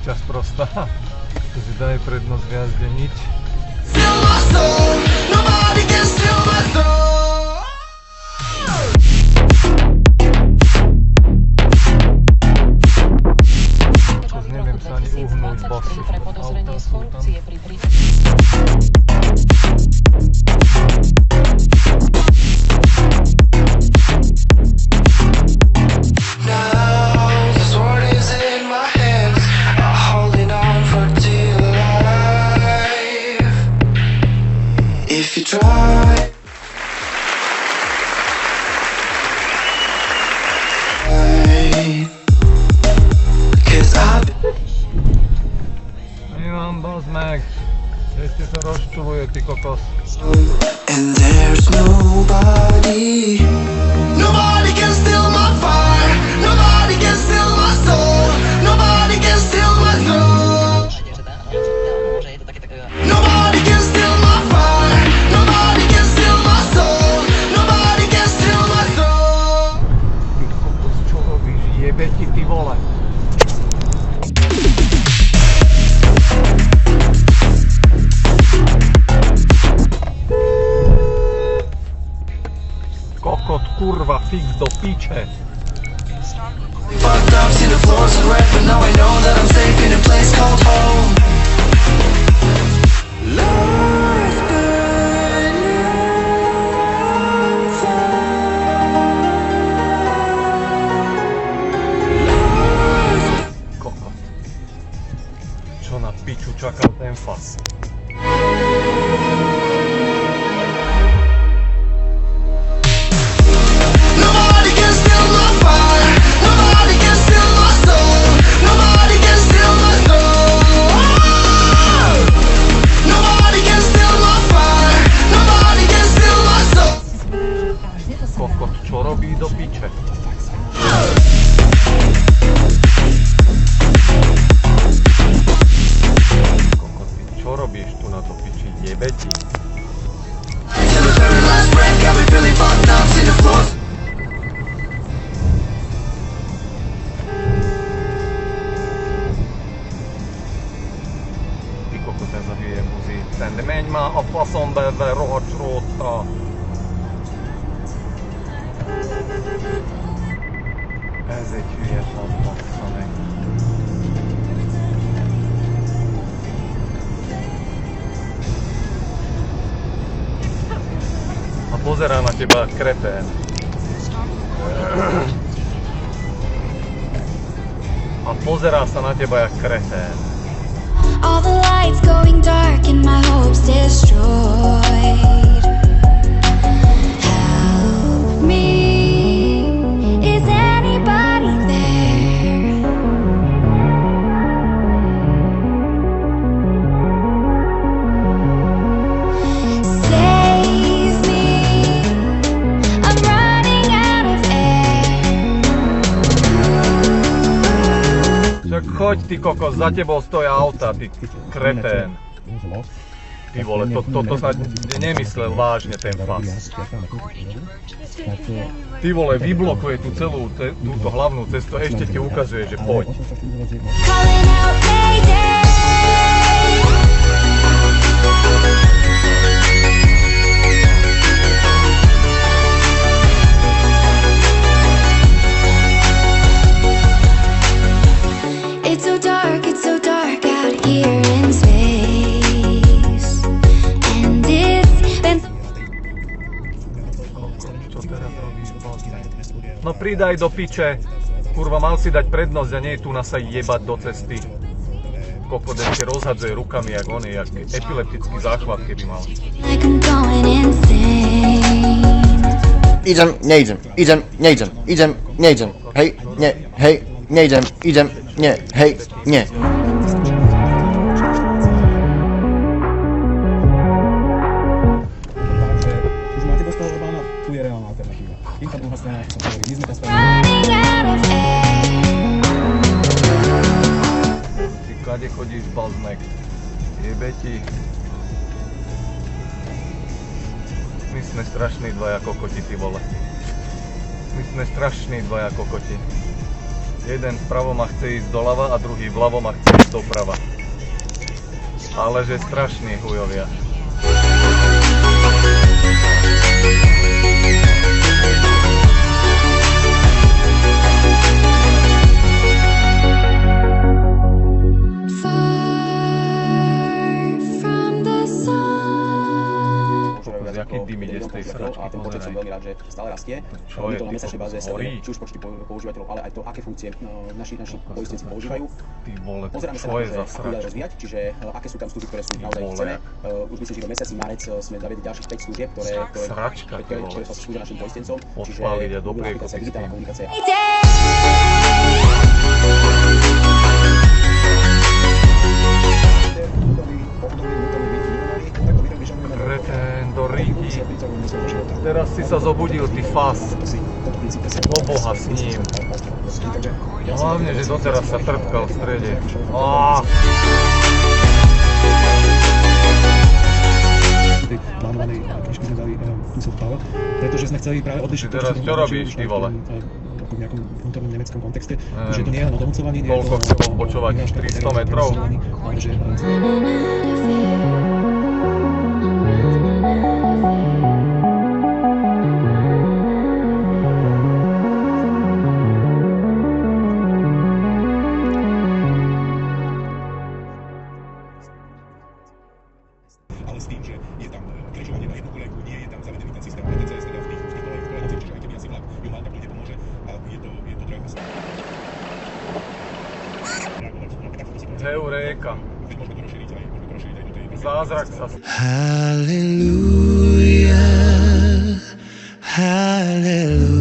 piča sprostá, že daje prednosť v jazde nič. Neviem sa ani uhnúť bosu. Auta sú tam. If you try, cause I've Ivan Bosmek, ešte sa rozčuluje, ty kokos. and there's nobody can steal my fire, nobody can steal my soul, nobody can steal my soul, nobody can steal my fire, nobody can steal my soul, nobody can steal my soul. Ty kokos, čo robíš? Jebe ti, ty vole. Kokot, kurva, fix do piče. Fucked up, see the floors are red, but now I know that I'm safe in a place called home. Life Kokot. Čo na piču čakal ten fas? Nobody can steal my fire, nobody can steal my soul, nobody can steal my soul. Nobody can steal my fire, nobody can steal my soul. Kokot, čo robí do piče? Kokot, ty čo robíš tu na to piči? Jebe ti. Till the very last breath, got me feeling fucked up, see the floors. Ty kokot, ez a hülye buzi. De menj már a faszomba ezzel rohadt sróttal. Ez egy hülye fasz, bassza meg. A pozerá na teba kretén. A pozerá sa na teba jak kretén. All the lights going dark and my hopes destroyed. Help me, is anybody there? Save me, I'm running out of air. Tak choď ty kokos, za tebou stoja auta, ty kretén. Ty vole, toto sa nemyslel vážne ten fas. Ty vole, vyblokuje tú celú túto hlavnú cestu, ešte ti ukazuje, že poď. Calling out Mayday. It's so dark out here in space. And it's been Čo teraz robíš? No pridaj do piče. Kurva, mal si dať prednosť a nie tu na sa jebať do cesty. Kokot ešte rozhadzuje rukami jak on, jak epileptický záchvat keby mal. like I'm going insane. Idziemy, nie idziemy, nie idziemy, hej, nie idziemy, nie, hej, nie. Už máte bez toho Orbána, tu je reálna alternatíva. Týmto druhá strana, ako som hovoril, my sme tá strana. Running out of air. Ty kade chodíš, Bosmek? Jebe ti. My sme strašní dvaja kokoti, ty vole. My sme strašní dvaja kokoti. Jeden vpravo ma chce ísť doľava a druhý vľavo ma chce ísť doprava. Ale že strašní hujovia. Far from the sun. Jaký dym ide z tej sračky, a ten počet som pozeraj. veľmi rád, že stále rastie. Čo je, My to na ty mesačnej báze kokos, sledujeme, horí? či už počty používateľov, ale aj to, aké funkcie naši poistenci používajú. Ty vole, Pozeráme sa čo na je to, za že ako ďalej sračku? rozvíjať, čiže aké sú tam služby, ktoré sú naozaj vole. chcené. Už myslím, že do mesiaci marec sme zaviedli ďalších 5 služieb, Sračka, ty vole. ktoré sa slúžia našim poistencom. Čiže Odpáliť a do mobilná priekopy aplikácia, s digitálna tým. komunikácia. Kreten do Rigi. Teraz si sa zobudil, ty fas. O Boha s ním. Hlavne, že doteraz sa trpkal v strede. Tej plánovanej knižky sme dali kúsok pava, pretože sme chceli práve odlišiť Ty teraz čo robíš, ty vole? v nejakom vnútornom nemeckom kontexte, že to nie je len o domoncovaní, nie je Koľko to chce odbočovať? 300 metrov? ale že ale s tým, že je tam križovanie na jednu kolejku, nie je tam zavedený ten systém, ale ten CST v tých kolejnicích, čiže aj keby asi vlak ju mal, tak to nepomôže a je to drahé. Heuréka. Veď môžeme to rozšíriť aj do tej... Zázrak sa... Hallelujah, hallelujah.